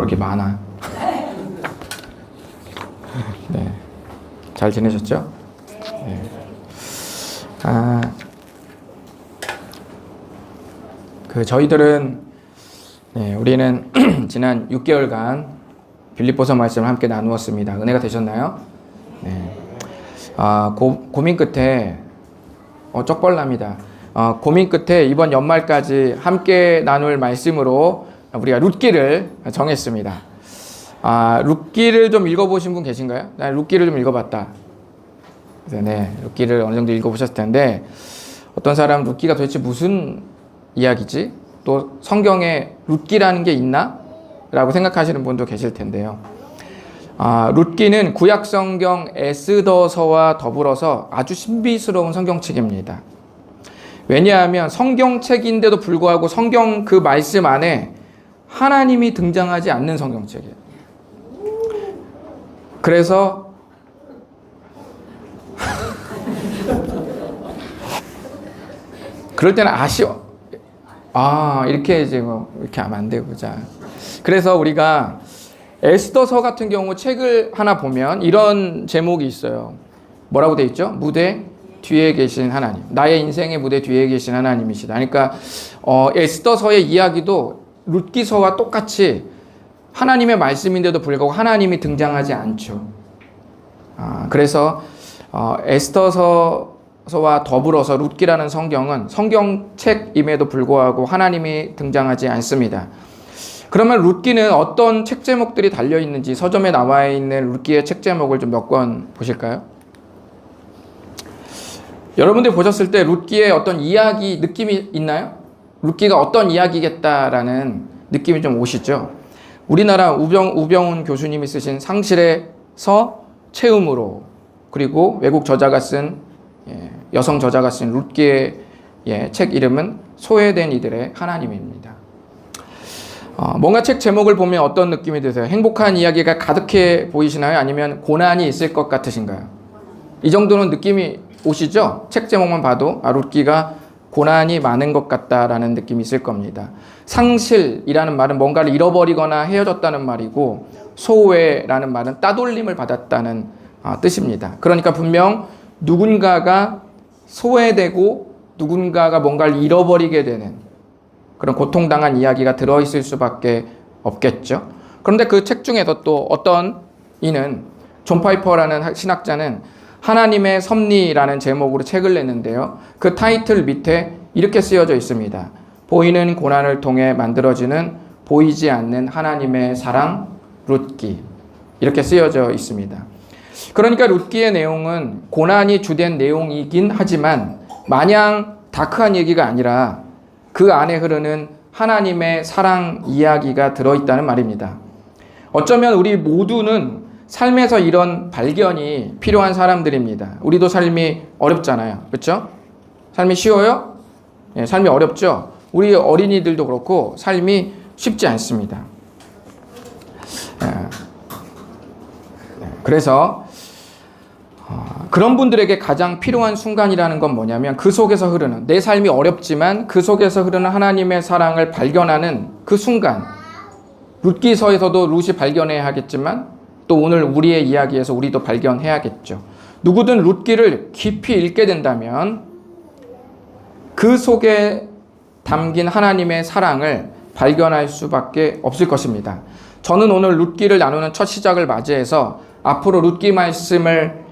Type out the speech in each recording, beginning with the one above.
이렇게 많아? 네. 잘 지내셨죠? 네. 저희들은, 네, 우리는 지난 6개월간 빌립보서 말씀을 함께 나누었습니다. 은혜가 되셨나요? 네. 고민 끝에, 쪽벌납니다. 고민 끝에 이번 연말까지 함께 나눌 말씀으로 우리가 룻기를 정했습니다. 룻기를 좀 읽어보신 분 계신가요? 난 룻기를 좀 읽어봤다. 네, 룻기를 어느 정도 읽어보셨을 텐데, 어떤 사람 룻기가 도대체 무슨 이야기지? 또 성경에 룻기라는 게 있나? 라고 생각하시는 분도 계실 텐데요. 룻기는 구약 성경 에스더서와 더불어서 아주 신비스러운 성경책입니다. 왜냐하면 성경책인데도 불구하고 성경 그 말씀 안에 하나님이 등장하지 않는 성경책이에요. 그래서 그럴 때는 아쉬워. 이렇게 이제 이렇게 하면 안 되고, 자. 그래서 우리가 에스더서 같은 경우 책을 하나 보면 이런 제목이 있어요. 뭐라고 돼 있죠? 무대 뒤에 계신 하나님. 나의 인생의 무대 뒤에 계신 하나님이시다. 그러니까 에스더서의 이야기도 룻기서와 똑같이 하나님의 말씀인데도 불구하고 하나님이 등장하지 않죠. 그래서 에스더서와 더불어서 룻기라는 성경은 성경책임에도 불구하고 하나님이 등장하지 않습니다. 그러면 룻기는 어떤 책 제목들이 달려 있는지 서점에 나와 있는 룻기의 책 제목을 좀 몇 권 보실까요? 여러분들 보셨을 때 룻기의 어떤 이야기 느낌이 있나요? 룻기가 어떤 이야기겠다라는 느낌이 좀 오시죠? 우리나라 우병훈 교수님이 쓰신 상실에서 체음으로, 그리고 외국 저자가 쓴, 여성 저자가 쓴 룻기의 책 이름은 소외된 이들의 하나님입니다. 뭔가 책 제목을 보면 어떤 느낌이 드세요? 행복한 이야기가 가득해 보이시나요? 아니면 고난이 있을 것 같으신가요? 이 정도는 느낌이 오시죠? 책 제목만 봐도 룻기가 고난이 많은 것 같다라는 느낌이 있을 겁니다. 상실이라는 말은 뭔가를 잃어버리거나 헤어졌다는 말이고, 소외라는 말은 따돌림을 받았다는 뜻입니다. 그러니까 분명 누군가가 소외되고 누군가가 뭔가를 잃어버리게 되는 그런 고통당한 이야기가 들어있을 수밖에 없겠죠. 그런데 그 책 중에서 또 어떤 이는, 존 파이퍼라는 신학자는 하나님의 섭리라는 제목으로 책을 냈는데요. 그 타이틀 밑에 이렇게 쓰여져 있습니다. 보이는 고난을 통해 만들어지는 보이지 않는 하나님의 사랑 룻기, 이렇게 쓰여져 있습니다. 그러니까 룻기의 내용은 고난이 주된 내용이긴 하지만 마냥 다크한 얘기가 아니라 그 안에 흐르는 하나님의 사랑 이야기가 들어있다는 말입니다. 어쩌면 우리 모두는 삶에서 이런 발견이 필요한 사람들입니다. 우리도 삶이 어렵잖아요. 그렇죠? 삶이 쉬워요? 네, 삶이 어렵죠? 우리 어린이들도 그렇고 삶이 쉽지 않습니다. 그래서 그런 분들에게 가장 필요한 순간이라는 건 뭐냐면, 그 속에서 흐르는, 내 삶이 어렵지만 그 속에서 흐르는 하나님의 사랑을 발견하는 그 순간. 룻기서에서도 룻이 발견해야 하겠지만 또 오늘 우리의 이야기에서 우리도 발견해야겠죠. 누구든 룻기를 깊이 읽게 된다면 그 속에 담긴 하나님의 사랑을 발견할 수밖에 없을 것입니다. 저는 오늘 룻기를 나누는 첫 시작을 맞이해서 앞으로 룻기 말씀을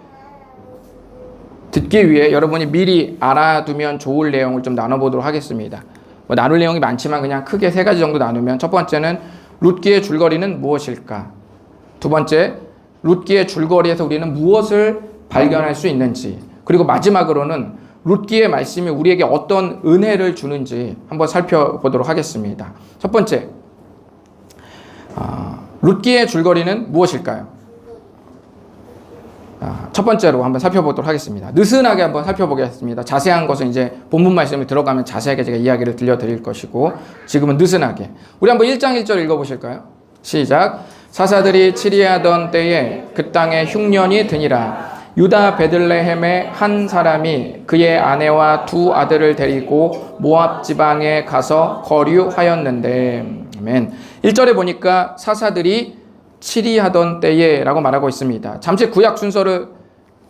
듣기 위해 여러분이 미리 알아두면 좋을 내용을 좀 나눠보도록 하겠습니다. 나눌 내용이 많지만 그냥 크게 3가지 정도 나누면, 첫 번째는 룻기의 줄거리는 무엇일까? 두 번째, 룻기의 줄거리에서 우리는 무엇을 발견할 수 있는지, 그리고 마지막으로는 룻기의 말씀이 우리에게 어떤 은혜를 주는지 한번 살펴보도록 하겠습니다. 첫 번째, 룻기의 줄거리는 무엇일까요? 첫 번째로 한번 살펴보도록 하겠습니다. 느슨하게 한번 살펴보겠습니다. 자세한 것은 이제 본문 말씀이 들어가면 자세하게 제가 이야기를 들려드릴 것이고, 지금은 느슨하게 우리 한번 1장 1절 읽어보실까요? 시작. 사사들이 치리하던 때에 그 땅에 흉년이 드니라. 유다 베들레헴의 한 사람이 그의 아내와 2 아들을 데리고 모압 지방에 가서 거류하였는데, 아멘. 1절에 보니까 사사들이 치리하던 때에 라고 말하고 있습니다. 잠시 구약 순서를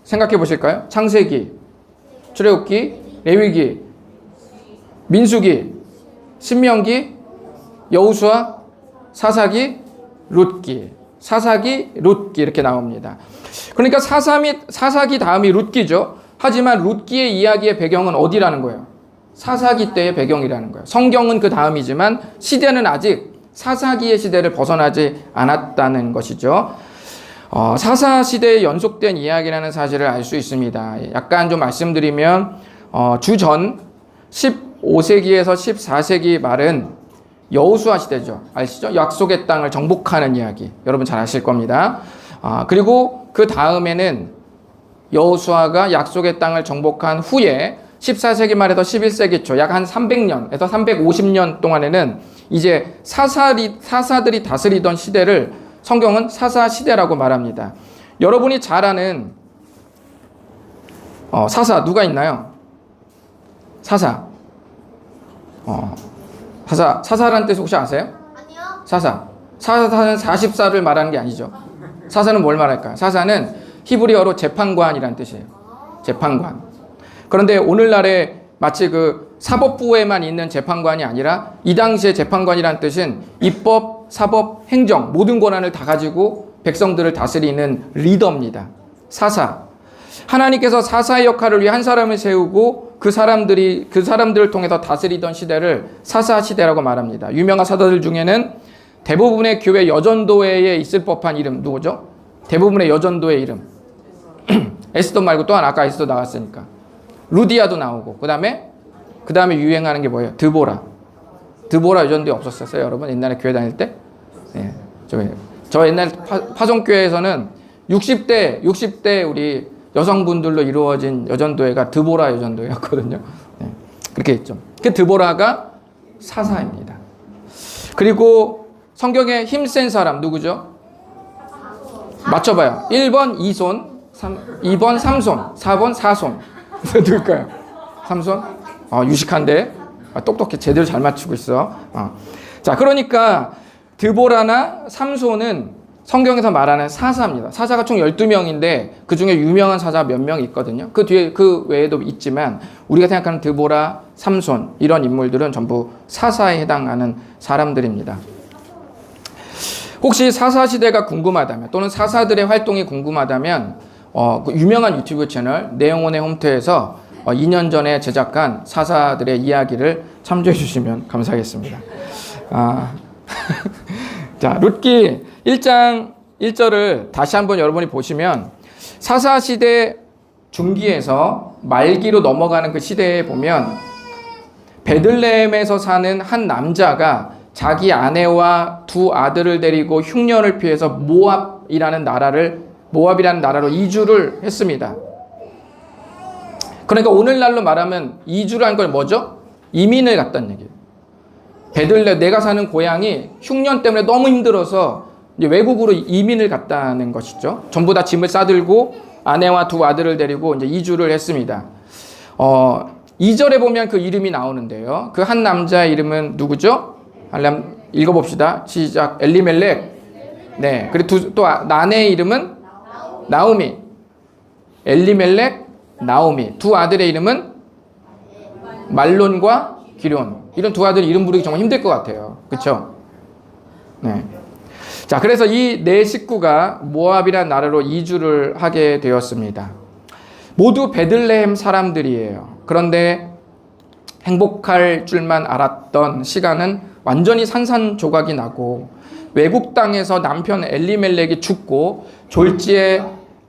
생각해 보실까요? 창세기, 출애굽기, 레위기, 민수기, 신명기, 여호수아, 사사기, 룻기. 사사기, 룻기 이렇게 나옵니다. 그러니까 사사기 다음이 룻기죠. 하지만 룻기의 이야기의 배경은 어디라는 거예요? 사사기 때의 배경이라는 거예요. 성경은 그 다음이지만 시대는 아직 사사기의 시대를 벗어나지 않았다는 것이죠. 사사 시대에 연속된 이야기라는 사실을 알 수 있습니다. 약간 좀 말씀드리면 주전 15세기에서 14세기 말은 여호수아 시대죠. 아시죠? 약속의 땅을 정복하는 이야기. 여러분 잘 아실 겁니다. 그리고 그 다음에는 여호수아가 약속의 땅을 정복한 후에 14세기 말에서 11세기 초 약 한 300년에서 350년 동안에는 이제 사사들이 다스리던 시대를 성경은 사사 시대라고 말합니다. 여러분이 잘 아는 사사 누가 있나요? 사사. 사사라는 뜻 혹시 아세요? 아니요. 사사는 44를 말하는 게 아니죠. 사사는 뭘 말할까요? 사사는 히브리어로 재판관이라는 뜻이에요. 재판관. 그런데 오늘날에 마치 그 사법부에만 있는 재판관이 아니라 이 당시에 재판관이라는 뜻은 입법, 사법, 행정 모든 권한을 다 가지고 백성들을 다스리는 리더입니다. 사사. 하나님께서 사사의 역할을 위해 한 사람을 세우고 그 사람들을 통해서 다스리던 시대를 사사 시대라고 말합니다. 유명한 사도들 중에는 대부분의 교회 여전도회에 있을 법한 이름 누구죠? 대부분의 여전도의 이름. 에스더 말고 또 하나 아까 에스더 나왔으니까. 루디아도 나오고 그다음에 유행하는 게 뭐예요? 드보라 여전도에 없었어요, 여러분? 옛날에 교회 다닐 때? 네. 저 옛날 파송교회에서는 60대 우리 여성분들로 이루어진 여전도회가 드보라 여전도회였거든요. 네. 그렇게 했죠. 그 드보라가 사사입니다. 그리고 성경에 힘센 사람 누구죠? 맞춰봐요. 1번 이손, 2번 삼손, 4번 사손. 누굴까요? 삼손? 유식한데 똑똑해. 제대로 잘 맞추고 있어. 자, 그러니까 드보라나 삼손은 성경에서 말하는 사사입니다. 사사가 총 12명인데 그 중에 유명한 사자 몇 명 있거든요. 그 뒤에 그 외에도 있지만 우리가 생각하는 드보라, 삼손 이런 인물들은 전부 사사에 해당하는 사람들입니다. 혹시 사사 시대가 궁금하다면 또는 사사들의 활동이 궁금하다면 그 유명한 유튜브 채널 내영혼의 홈트에서 2년 전에 제작한 사사들의 이야기를 참조해 주시면 감사하겠습니다. 자, 룻기 1장 1절을 다시 한번 여러분이 보시면 사사 시대 중기에서 말기로 넘어가는 그 시대에 보면 베들레헴에서 사는 한 남자가 자기 아내와 두 아들을 데리고 흉년을 피해서 모압이라는 나라로 이주를 했습니다. 그러니까 오늘날로 말하면 이주라는 건 뭐죠? 이민을 갔다는 얘기예요. 베들레헴 내가 사는 고향이 흉년 때문에 너무 힘들어서 이제 외국으로 이민을 갔다는 것이죠. 전부 다 짐을 싸들고 아내와 두 아들을 데리고 이제 이주를 했습니다. 2절에 보면 그 이름이 나오는데요. 그 한 남자의 이름은 누구죠? 한번 읽어봅시다. 시작. 엘리멜렉. 네. 그리고 또 아내의 이름은 나오미. 엘리멜렉, 나오미. 두 아들의 이름은 말론과 기론. 이런 두 아들 이름 부르기 정말 힘들 것 같아요. 그렇죠? 네. 자, 그래서 이 네 식구가 모압이라는 나라로 이주를 하게 되었습니다. 모두 베들레헴 사람들이에요. 그런데 행복할 줄만 알았던 시간은 완전히 산산조각이 나고 외국 땅에서 남편 엘리멜렉이 죽고 졸지에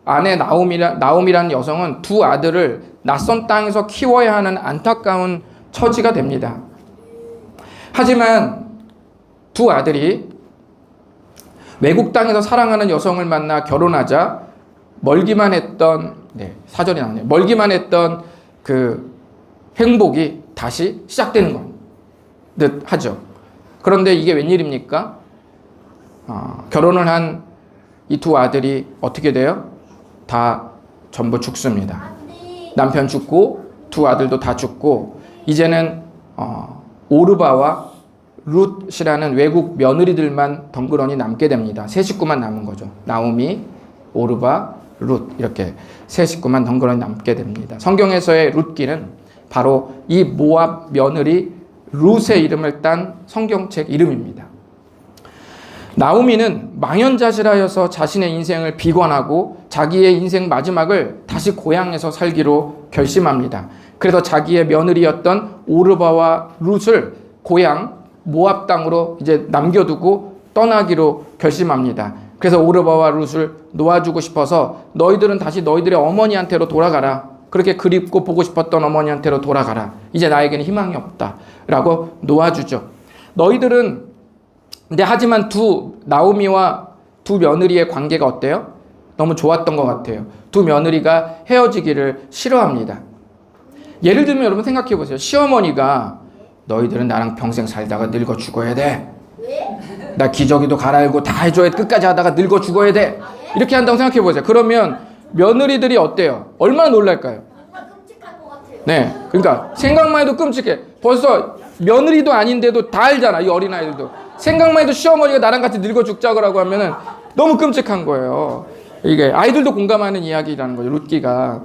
아내 나오미라는 여성은 두 아들을 낯선 땅에서 키워야 하는 안타까운 처지가 됩니다. 하지만 두 아들이 외국 땅에서 사랑하는 여성을 만나 결혼하자 멀기만 했던 사절이 나오네요. 멀기만 했던 그 행복이 다시 시작되는 듯 하죠. 그런데 이게 웬일입니까? 결혼을 한 이 두 아들이 어떻게 돼요? 다 전부 죽습니다. 남편 죽고 두 아들도 다 죽고 이제는 오르바와 룻이라는 외국 며느리들만 덩그러니 남게 됩니다. 세 식구만 남은 거죠. 나오미, 오르바, 룻 이렇게 세 식구만 덩그러니 남게 됩니다. 성경에서의 룻기는 바로 이 모압 며느리 룻의 이름을 딴 성경책 이름입니다. 나오미는 망연자실하여서 자신의 인생을 비관하고 자기의 인생 마지막을 다시 고향에서 살기로 결심합니다. 그래서 자기의 며느리였던 오르바와 룻을 고향 모압 땅으로 이제 남겨두고 떠나기로 결심합니다. 그래서 오르바와 룻을 놓아주고 싶어서 너희들은 다시 너희들의 어머니한테로 돌아가라. 그렇게 그립고 보고 싶었던 어머니한테로 돌아가라. 이제 나에게는 희망이 없다. 라고 놓아주죠. 너희들은 근데 하지만 나오미와 두 며느리의 관계가 어때요? 너무 좋았던 것 같아요. 두 며느리가 헤어지기를 싫어합니다. 예를 들면 여러분 생각해 보세요. 시어머니가 너희들은 나랑 평생 살다가 늙어 죽어야 돼. 나 기저귀도 갈아입고 다 해줘야 돼. 끝까지 하다가 늙어 죽어야 돼. 이렇게 한다고 생각해 보세요. 그러면 며느리들이 어때요? 얼마나 놀랄까요? 끔찍할 것 같아요. 네, 그러니까 생각만 해도 끔찍해. 벌써 며느리도 아닌데도 다 알잖아. 이 어린아이들도. 생각만 해도 시어머니가 나랑 같이 늙어 죽자고 하면은 너무 끔찍한 거예요. 이게 아이들도 공감하는 이야기라는 거죠. 룻기가.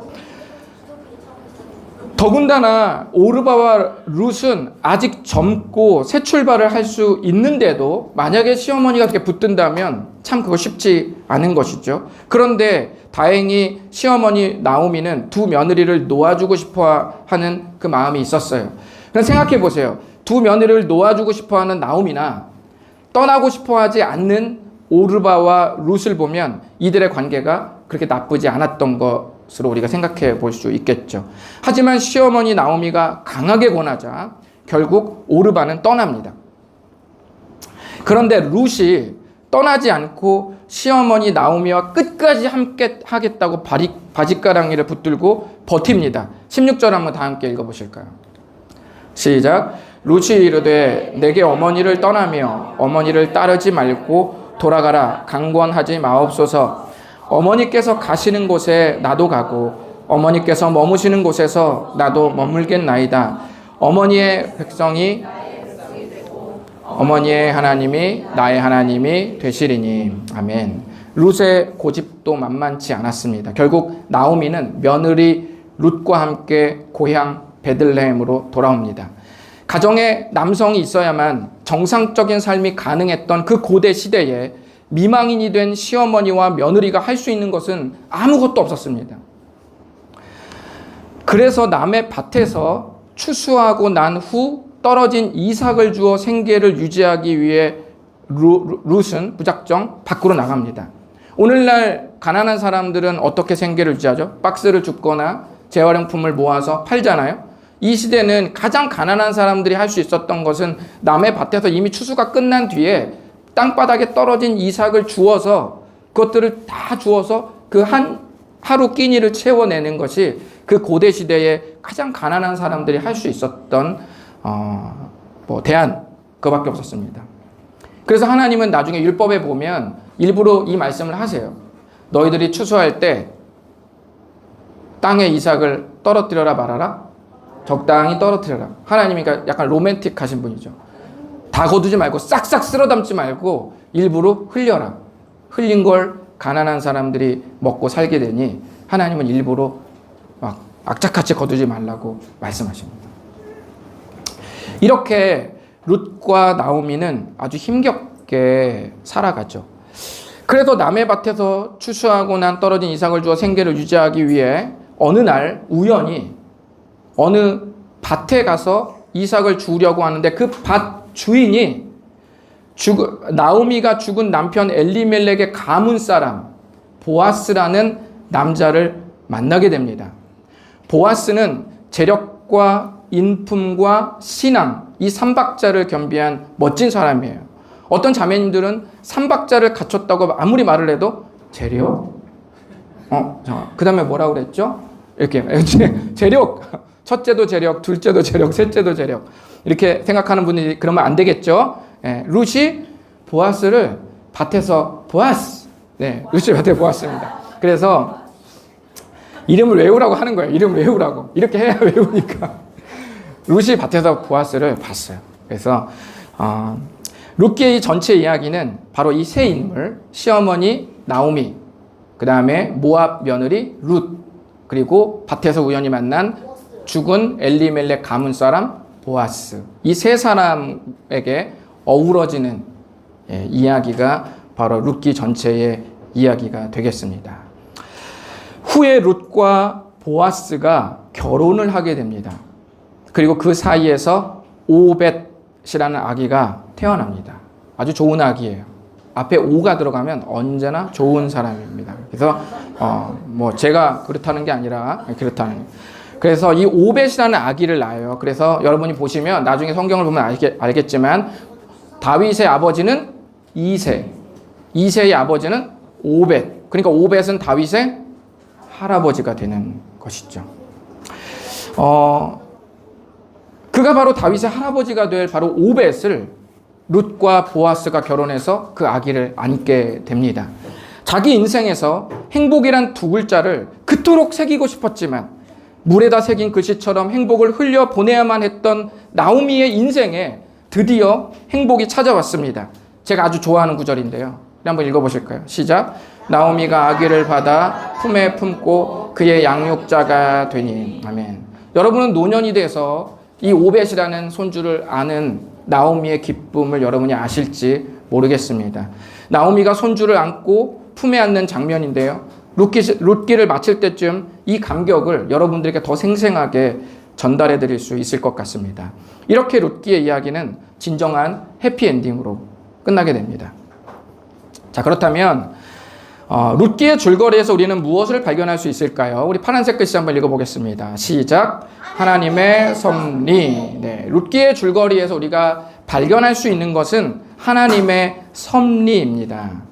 더군다나 오르바와 룻은 아직 젊고 새 출발을 할 수 있는데도 만약에 시어머니가 그렇게 붙든다면 참 그거 쉽지 않은 것이죠. 그런데 다행히 시어머니 나오미는 두 며느리를 놓아주고 싶어 하는 그 마음이 있었어요. 그럼 생각해 보세요. 두 며느리를 놓아주고 싶어 하는 나오미나 떠나고 싶어 하지 않는 오르바와 룻을 보면 이들의 관계가 그렇게 나쁘지 않았던 것으로 우리가 생각해 볼 수 있겠죠. 하지만 시어머니 나오미가 강하게 권하자 결국 오르바는 떠납니다. 그런데 룻이 떠나지 않고 시어머니 나오미와 끝까지 함께 하겠다고 바짓가랑이를 붙들고 버팁니다. 16절 한번 다 함께 읽어보실까요? 시작. 룻이 이르되 내게 어머니를 떠나며 어머니를 따르지 말고 돌아가라. 강권하지 마옵소서. 어머니께서 가시는 곳에 나도 가고 어머니께서 머무시는 곳에서 나도 머물겠나이다. 어머니의 백성이 어머니의 하나님이 나의 하나님이 되시리니. 아멘. 룻의 고집도 만만치 않았습니다. 결국 나오미는 며느리 룻과 함께 고향 베들레헴으로 돌아옵니다. 가정에 남성이 있어야만 정상적인 삶이 가능했던 그 고대 시대에 미망인이 된 시어머니와 며느리가 할 수 있는 것은 아무것도 없었습니다. 그래서 남의 밭에서 추수하고 난 후 떨어진 이삭을 주어 생계를 유지하기 위해 룻은 무작정 밖으로 나갑니다. 오늘날 가난한 사람들은 어떻게 생계를 유지하죠? 박스를 줍거나 재활용품을 모아서 팔잖아요. 이 시대는 가장 가난한 사람들이 할 수 있었던 것은 남의 밭에서 이미 추수가 끝난 뒤에 땅바닥에 떨어진 이삭을 주워서 그것들을 다 주워서 그 하루 끼니를 채워내는 것이 그 고대 시대에 가장 가난한 사람들이 할 수 있었던 대안 그밖에 없었습니다. 그래서 하나님은 나중에 율법에 보면 일부러 이 말씀을 하세요. 너희들이 추수할 때 땅에 이삭을 떨어뜨려라 말아라. 적당히 떨어뜨려라. 하나님이 약간 로맨틱하신 분이죠. 다 거두지 말고 싹싹 쓸어 담지 말고 일부러 흘려라. 흘린 걸 가난한 사람들이 먹고 살게 되니 하나님은 일부러 막 악착같이 거두지 말라고 말씀하십니다. 이렇게 룻과 나오미는 아주 힘겹게 살아가죠. 그래서 남의 밭에서 추수하고 난 떨어진 이삭을 주어 생계를 유지하기 위해 어느 날 우연히 어느 밭에 가서 이삭을 주려고 하는데 그 밭 주인이 나오미가 죽은 남편 엘리멜렉의 가문 사람 보아스라는 남자를 만나게 됩니다. 보아스는 재력과 인품과 신앙 이 삼박자를 겸비한 멋진 사람이에요. 어떤 자매님들은 삼박자를 갖췄다고 아무리 말을 해도 재력, 그 다음에 뭐라고 그랬죠? 이렇게 재력, 첫째도 재력, 둘째도 재력, 셋째도 재력 이렇게 생각하는 분이 그러면 안 되겠죠? 룻이 보아스를 밭에서 보아스, 룻이 밭에 보았습니다. 그래서 이름을 외우라고 하는 거예요. 이름 외우라고 이렇게 해야 외우니까 룻이 밭에서 보아스를 봤어요. 그래서 룻기의 전체 이야기는 바로 이 세 인물, 시어머니 나오미, 그 다음에 모압 며느리 룻, 그리고 밭에서 우연히 만난 죽은 엘리멜렉 가문 사람 보아스, 이 세 사람에게 어우러지는 이야기가 바로 룻기 전체의 이야기가 되겠습니다. 후에 룻과 보아스가 결혼을 하게 됩니다. 그리고 그 사이에서 오벳이라는 아기가 태어납니다. 아주 좋은 아기예요. 앞에 오가 들어가면 언제나 좋은 사람입니다. 그래서 제가 그렇다는 게 아니라 그렇다는. 그래서 이 오벳이라는 아기를 낳아요. 그래서 여러분이 보시면 나중에 성경을 보면 알겠지만 다윗의 아버지는 이세, 이세의 아버지는 오벳. 그러니까 오벳은 다윗의 할아버지가 되는 것이죠. 그가 바로 다윗의 할아버지가 될 바로 오벳을 룻과 보아스가 결혼해서 그 아기를 안게 됩니다. 자기 인생에서 행복이란 두 글자를 그토록 새기고 싶었지만 물에다 새긴 글씨처럼 행복을 흘려 보내야만 했던 나오미의 인생에 드디어 행복이 찾아왔습니다. 제가 아주 좋아하는 구절인데요. 한번 읽어보실까요? 시작. 나오미가 아기를 받아 품에 품고 그의 양육자가 되니. 아멘. 여러분은 노년이 돼서 이 오벳이라는 손주를 아는 나오미의 기쁨을 여러분이 아실지 모르겠습니다. 나오미가 손주를 안고 품에 안는 장면인데요. 룻기를 마칠 때쯤 이 감격을 여러분들에게 더 생생하게 전달해 드릴 수 있을 것 같습니다. 이렇게 룻기의 이야기는 진정한 해피엔딩으로 끝나게 됩니다. 자, 그렇다면 룻기의 줄거리에서 우리는 무엇을 발견할 수 있을까요? 우리 파란색 글씨 한번 읽어보겠습니다. 시작. 하나님의 섭리. 네, 룻기의 줄거리에서 우리가 발견할 수 있는 것은 하나님의 섭리입니다.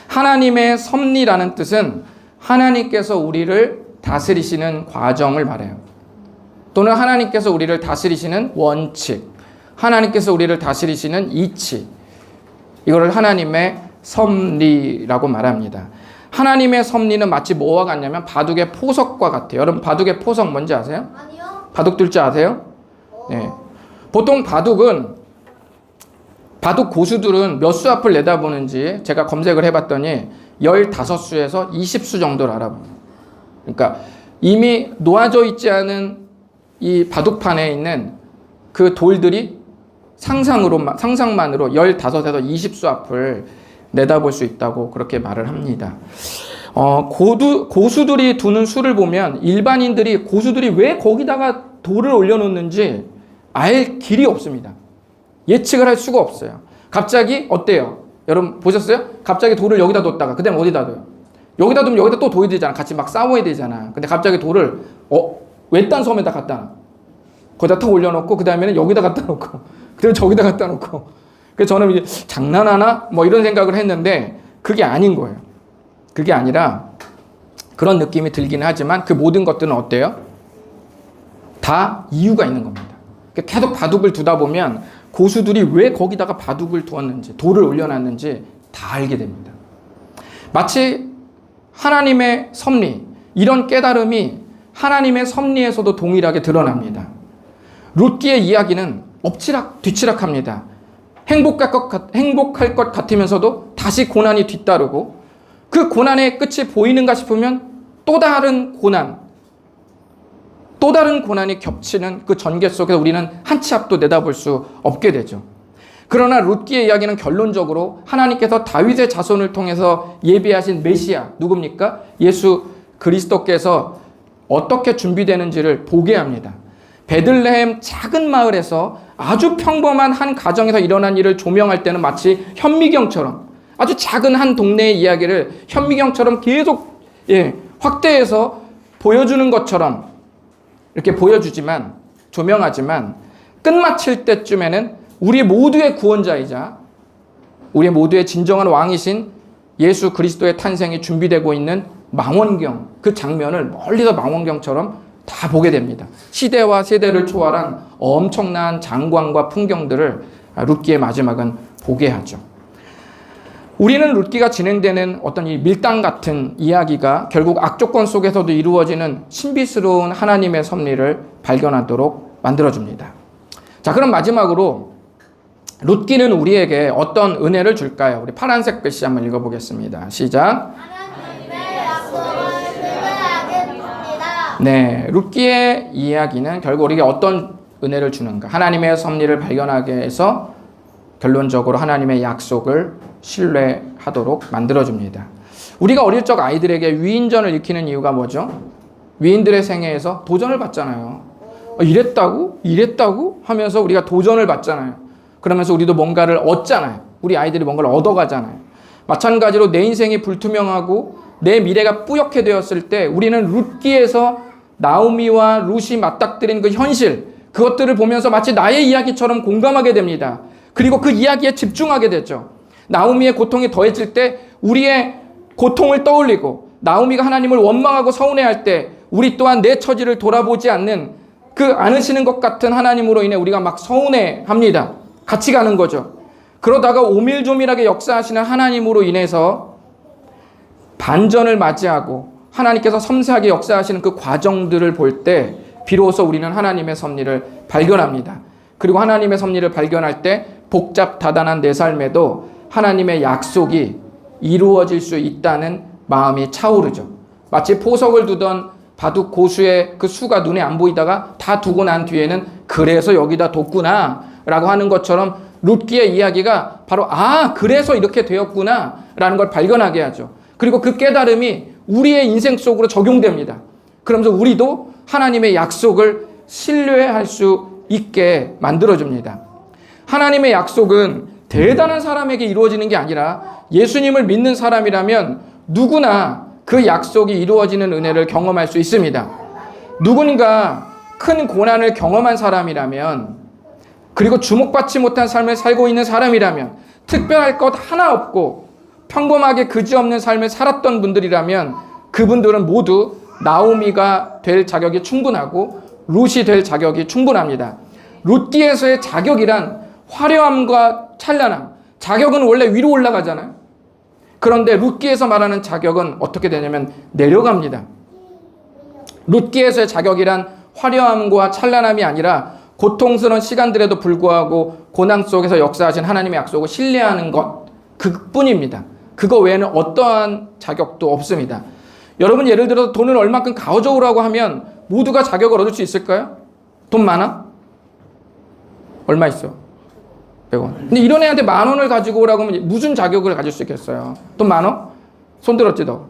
하나님의 섭리라는 뜻은 하나님께서 우리를 다스리시는 과정을 말해요. 또는 하나님께서 우리를 다스리시는 원칙, 하나님께서 우리를 다스리시는 이치, 이거를 하나님의 섭리라고 말합니다. 하나님의 섭리는 마치 뭐와 같냐면 바둑의 포석과 같아요. 여러분 바둑의 포석 뭔지 아세요? 아니요. 바둑 둘 줄 아세요? 네. 보통 바둑 고수들은 몇 수 앞을 내다보는지 제가 검색을 해봤더니 15수에서 20수 정도를 알아봐요. 그러니까 이미 놓아져 있지 않은 이 바둑판에 있는 그 돌들이 상상만으로 15에서 20수 앞을 내다볼 수 있다고 그렇게 말을 합니다. 고수들이 두는 수를 보면 고수들이 왜 거기다가 돌을 올려놓는지 알 길이 없습니다. 예측을 할 수가 없어요. 갑자기 어때요? 여러분 보셨어요? 갑자기 돌을 여기다 뒀다가 그 다음에 어디다 둬요? 여기다 두면 여기다 또 둬야 되잖아. 같이 막 싸워야 되잖아. 근데 갑자기 돌을 외딴 섬에다 갖다 놔. 거기다 탁 올려놓고 그 다음에는 여기다 갖다 놓고 그 다음에 저기다 갖다 놓고. 그래서 저는 이제 장난하나? 뭐 이런 생각을 했는데 그게 아닌 거예요. 그게 아니라 그런 느낌이 들긴 하지만 그 모든 것들은 어때요? 다 이유가 있는 겁니다. 계속 바둑을 두다 보면 고수들이 왜 거기다가 바둑을 두었는지, 돌을 올려놨는지 다 알게 됩니다. 마치 하나님의 섭리, 이런 깨달음이 하나님의 섭리에서도 동일하게 드러납니다. 룻기의 이야기는 엎치락뒤치락합니다. 행복할 것 같으면서도 다시 고난이 뒤따르고 그 고난의 끝이 보이는가 싶으면 또 다른 고난이 겹치는 그 전개 속에서 우리는 한 치 앞도 내다볼 수 없게 되죠. 그러나 룻기의 이야기는 결론적으로 하나님께서 다윗의 자손을 통해서 예비하신 메시아, 누굽니까? 예수 그리스도께서 어떻게 준비되는지를 보게 합니다. 베들레헴 작은 마을에서 아주 평범한 한 가정에서 일어난 일을 조명할 때는 마치 현미경처럼 아주 작은 한 동네의 이야기를 현미경처럼 계속 확대해서 보여주는 것처럼 이렇게 보여주지만, 조명하지만 끝마칠 때쯤에는 우리 모두의 구원자이자 우리 모두의 진정한 왕이신 예수 그리스도의 탄생이 준비되고 있는 망원경, 그 장면을 멀리서 망원경처럼 다 보게 됩니다. 시대와 세대를 초월한 엄청난 장관과 풍경들을 룻기의 마지막은 보게 하죠. 우리는 룻기가 진행되는 어떤 이 밀당 같은 이야기가 결국 악조건 속에서도 이루어지는 신비스러운 하나님의 섭리를 발견하도록 만들어줍니다. 자, 그럼 마지막으로 룻기는 우리에게 어떤 은혜를 줄까요? 우리 파란색 글씨 한번 읽어보겠습니다. 시작. 하나님의 약속을 신뢰하게 줍니다. 네, 룻기의 이야기는 결국 우리에게 어떤 은혜를 주는가? 하나님의 섭리를 발견하게 해서 결론적으로 하나님의 약속을 신뢰하도록 만들어줍니다. 우리가 어릴 적 아이들에게 위인전을 익히는 이유가 뭐죠? 위인들의 생애에서 도전을 받잖아요. 이랬다고? 이랬다고? 하면서 우리가 도전을 받잖아요. 그러면서 우리도 뭔가를 얻잖아요. 우리 아이들이 뭔가를 얻어가잖아요. 마찬가지로 내 인생이 불투명하고 내 미래가 뿌옇게 되었을 때 우리는 룻기에서 나오미와 룻이 맞닥뜨린 그 현실, 그것들을 보면서 마치 나의 이야기처럼 공감하게 됩니다. 그리고 그 이야기에 집중하게 되죠. 나오미의 고통이 더해질 때 우리의 고통을 떠올리고, 나오미가 하나님을 원망하고 서운해할 때 우리 또한 내 처지를 돌아보지 않는 그 않으시는 것 같은 하나님으로 인해 우리가 막 서운해합니다. 같이 가는 거죠. 그러다가 오밀조밀하게 역사하시는 하나님으로 인해서 반전을 맞이하고 하나님께서 섬세하게 역사하시는 그 과정들을 볼 때 비로소 우리는 하나님의 섭리를 발견합니다. 그리고 하나님의 섭리를 발견할 때 복잡다단한 내 삶에도 하나님의 약속이 이루어질 수 있다는 마음이 차오르죠. 마치 포석을 두던 바둑 고수의 그 수가 눈에 안 보이다가 다 두고 난 뒤에는 그래서 여기다 뒀구나 라고 하는 것처럼 룻기의 이야기가 바로 그래서 이렇게 되었구나 라는 걸 발견하게 하죠. 그리고 그 깨달음이 우리의 인생 속으로 적용됩니다. 그러면서 우리도 하나님의 약속을 신뢰할 수 있게 만들어줍니다. 하나님의 약속은 대단한 사람에게 이루어지는 게 아니라 예수님을 믿는 사람이라면 누구나 그 약속이 이루어지는 은혜를 경험할 수 있습니다. 누군가 큰 고난을 경험한 사람이라면, 그리고 주목받지 못한 삶을 살고 있는 사람이라면, 특별할 것 하나 없고 평범하게 그지없는 삶을 살았던 분들이라면 그분들은 모두 나오미가 될 자격이 충분하고 룻이 될 자격이 충분합니다. 룻기에서의 자격이란 화려함과 찬란함, 자격은 원래 위로 올라가잖아요. 그런데 룻기에서 말하는 자격은 어떻게 되냐면 내려갑니다. 룻기에서의 자격이란 화려함과 찬란함이 아니라 고통스러운 시간들에도 불구하고 고난 속에서 역사하신 하나님의 약속을 신뢰하는 것, 그뿐입니다. 그거 외에는 어떠한 자격도 없습니다. 여러분, 예를 들어서 돈을 얼마큼 가져오라고 하면 모두가 자격을 얻을 수 있을까요? 돈 많아? 얼마 있어? 100원. 근데 이런 애한테 10,000원을 가지고 오라고 하면 무슨 자격을 가질 수 있겠어요? 돈 많아? 손 들었지 너?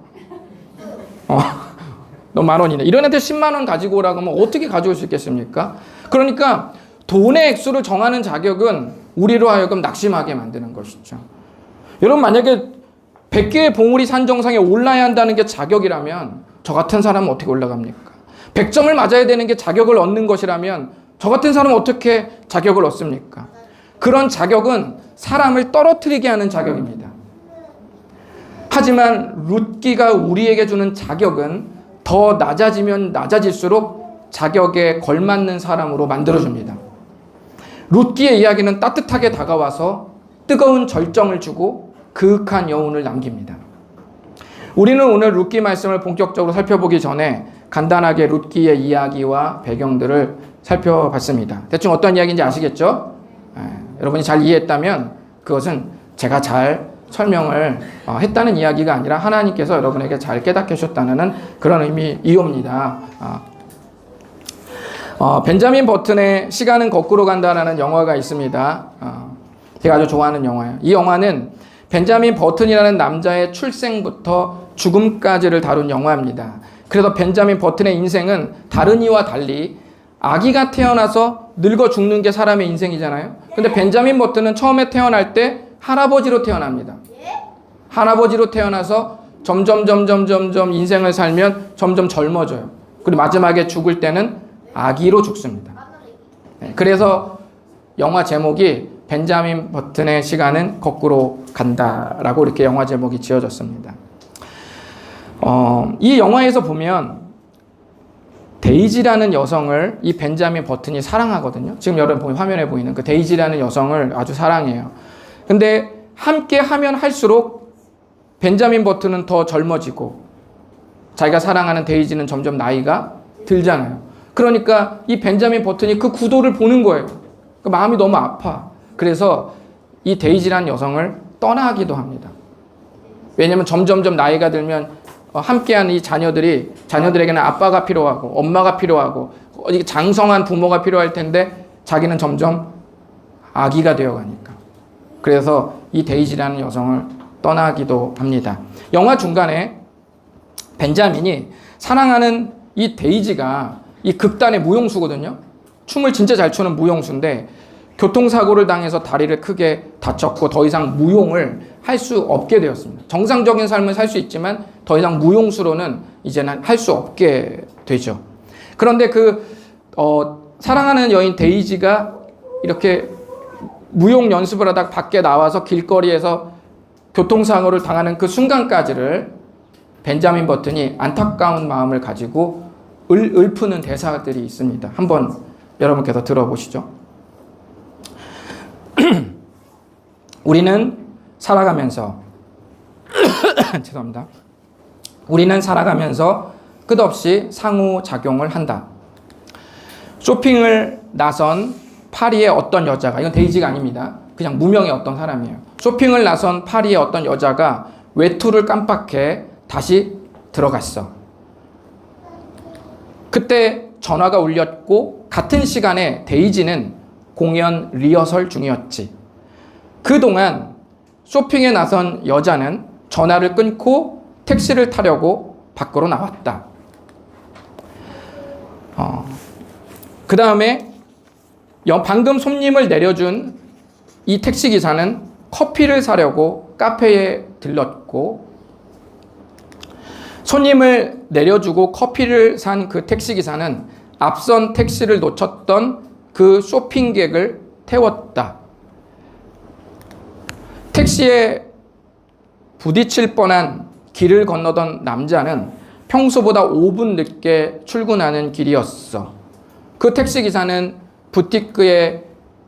너 10,000원이네. 이런 애한테 100,000원 가지고 오라고 하면 어떻게 가져올 수 있겠습니까? 그러니까 돈의 액수를 정하는 자격은 우리로 하여금 낙심하게 만드는 것이죠. 여러분, 만약에 100개의 봉우리 산 정상에 올라야 한다는 게 자격이라면 저 같은 사람은 어떻게 올라갑니까? 100점을 맞아야 되는 게 자격을 얻는 것이라면 저 같은 사람은 어떻게 자격을 얻습니까? 그런 자격은 사람을 떨어뜨리게 하는 자격입니다. 하지만 룻기가 우리에게 주는 자격은 더 낮아지면 낮아질수록 자격에 걸맞는 사람으로 만들어줍니다. 룻기의 이야기는 따뜻하게 다가와서 뜨거운 절정을 주고 그윽한 여운을 남깁니다. 우리는 오늘 룻기 말씀을 본격적으로 살펴보기 전에 간단하게 룻기의 이야기와 배경들을 살펴봤습니다. 대충 어떤 이야기인지 아시겠죠? 여러분이 잘 이해했다면 그것은 제가 잘 설명을 했다는 이야기가 아니라 하나님께서 여러분에게 잘 깨닫게 하셨다는 그런 의미이옵니다. 벤자민 버튼의 시간은 거꾸로 간다라는 영화가 있습니다. 제가 아주 좋아하는 영화예요. 이 영화는 벤자민 버튼이라는 남자의 출생부터 죽음까지를 다룬 영화입니다. 그래서 벤자민 버튼의 인생은 다른 이와 달리 아기가 태어나서 늙어 죽는 게 사람의 인생이잖아요. 근데 벤자민 버튼은 처음에 태어날 때 할아버지로 태어납니다. 할아버지로 태어나서 점점 인생을 살면 점점 젊어져요. 그리고 마지막에 죽을 때는 아기로 죽습니다. 그래서 영화 제목이 벤자민 버튼의 시간은 거꾸로 간다라고 이렇게 영화 제목이 지어졌습니다. 이 영화에서 보면 데이지라는 여성을 이 벤자민 버튼이 사랑하거든요. 지금 여러분 화면에 보이는 그 데이지라는 여성을 아주 사랑해요. 근데 함께 하면 할수록 벤자민 버튼은 더 젊어지고 자기가 사랑하는 데이지는 점점 나이가 들잖아요. 그러니까 이 벤자민 버튼이 그 구도를 보는 거예요. 그 마음이 너무 아파. 그래서 이 데이지라는 여성을 떠나기도 합니다. 왜냐하면 점점점 나이가 들면 함께하는 이 자녀들에게는 아빠가 필요하고 엄마가 필요하고 장성한 부모가 필요할 텐데 자기는 점점 아기가 되어가니까. 그래서 이 데이지라는 여성을 떠나기도 합니다. 영화 중간에 벤자민이 사랑하는 이 데이지가 이 극단의 무용수거든요. 춤을 진짜 잘 추는 무용수인데 교통사고를 당해서 다리를 크게 다쳤고 더 이상 무용을 할 수 없게 되었습니다. 정상적인 삶을 살 수 있지만 더 이상 무용수로는 이제는 할 수 없게 되죠. 그런데 사랑하는 여인 데이지가 이렇게 무용 연습을 하다가 밖에 나와서 길거리에서 교통사고를 당하는 그 순간까지를 벤자민 버튼이 안타까운 마음을 가지고 읊는 대사들이 있습니다. 한번 여러분께서 들어보시죠. 우리는 살아가면서 죄송합니다. 우리는 살아가면서 끝없이 상호작용을 한다. 쇼핑을 나선 파리의 어떤 여자가, 이건 데이지가 아닙니다. 그냥 무명의 어떤 사람이에요. 쇼핑을 나선 파리의 어떤 여자가 외투를 깜빡해 다시 들어갔어. 그때 전화가 울렸고 같은 시간에 데이지는 공연 리허설 중이었지. 그동안 쇼핑에 나선 여자는 전화를 끊고 택시를 타려고 밖으로 나왔다. 그 다음에 방금 손님을 내려준 이 택시기사는 커피를 사려고 카페에 들렀고, 손님을 내려주고 커피를 산 그 택시기사는 앞선 택시를 놓쳤던 그 쇼핑객을 태웠다. 택시에 부딪힐 뻔한 길을 건너던 남자는 평소보다 5분 늦게 출근하는 길이었어. 그 택시기사는 부티크에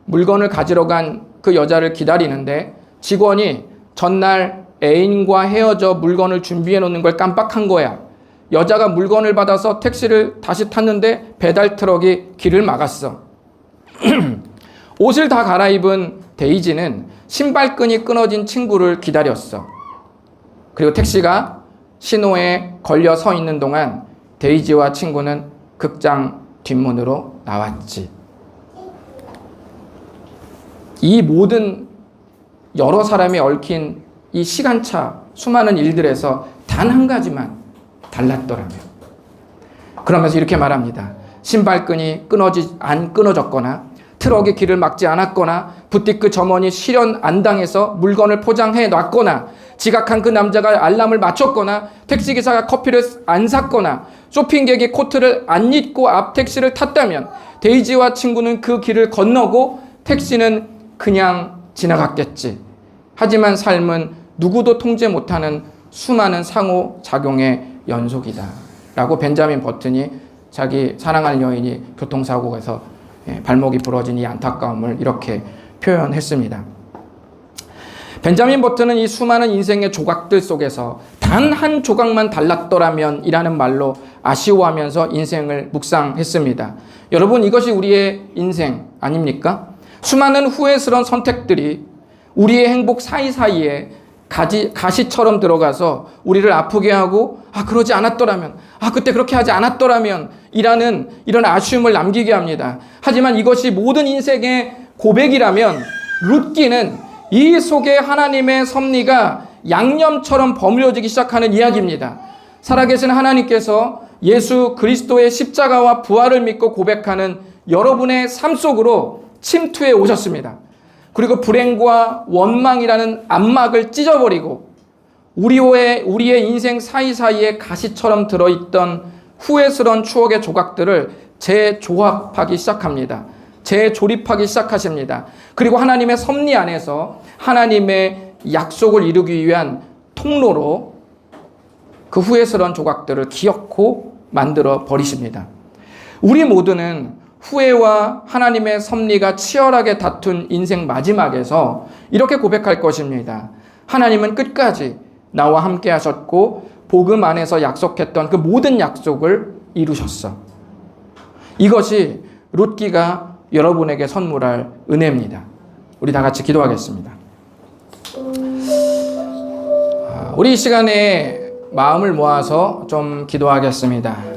물건을 가지러 간 그 여자를 기다리는데 직원이 전날 애인과 헤어져 물건을 준비해 놓는 걸 깜빡한 거야. 여자가 물건을 받아서 택시를 다시 탔는데 배달 트럭이 길을 막았어. 옷을 다 갈아입은 데이지는 신발끈이 끊어진 친구를 기다렸어. 그리고 택시가 신호에 걸려 서 있는 동안 데이지와 친구는 극장 뒷문으로 나왔지. 이 모든 여러 사람이 얽힌 이 시간차, 수많은 일들에서 단 한 가지만 달랐더라면. 그러면서 이렇게 말합니다. 신발끈이 안 끊어졌거나 트럭이 길을 막지 않았거나 부티크 점원이 실현 안 당해서 물건을 포장해 놨거나 지각한 그 남자가 알람을 맞췄거나 택시기사가 커피를 안 샀거나 쇼핑객이 코트를 안 입고 앞 택시를 탔다면 데이지와 친구는 그 길을 건너고 택시는 그냥 지나갔겠지. 하지만 삶은 누구도 통제 못하는 수많은 상호작용의 연속이다. 라고 벤자민 버튼이 자기 사랑하는 여인이 교통사고에서 발목이 부러진 이 안타까움을 이렇게 표현했습니다. 벤자민 버튼은 이 수많은 인생의 조각들 속에서 단 한 조각만 달랐더라면 이라는 말로 아쉬워하면서 인생을 묵상했습니다. 여러분, 이것이 우리의 인생 아닙니까? 수많은 후회스러운 선택들이 우리의 행복 사이사이에 가시처럼 들어가서 우리를 아프게 하고 그러지 않았더라면, 그때 그렇게 하지 않았더라면 이라는 이런 아쉬움을 남기게 합니다. 하지만 이것이 모든 인생의 고백이라면 룻기는 이 속에 하나님의 섭리가 양념처럼 버무려지기 시작하는 이야기입니다. 살아계신 하나님께서 예수 그리스도의 십자가와 부활을 믿고 고백하는 여러분의 삶 속으로 침투해 오셨습니다. 그리고 불행과 원망이라는 암막을 찢어버리고 우리의 인생 사이사이에 가시처럼 들어있던 후회스러운 추억의 조각들을 재조합하기 시작합니다. 재조립하기 시작하십니다. 그리고 하나님의 섭리 안에서 하나님의 약속을 이루기 위한 통로로 그 후회스러운 조각들을 기억고 만들어 버리십니다. 우리 모두는 후회와 하나님의 섭리가 치열하게 다툰 인생 마지막에서 이렇게 고백할 것입니다. 하나님은 끝까지 나와 함께 하셨고 복음 안에서 약속했던 그 모든 약속을 이루셨어. 이것이 룻기가 여러분에게 선물할 은혜입니다. 우리 다 같이 기도하겠습니다. 우리 이 시간에 마음을 모아서 좀 기도하겠습니다.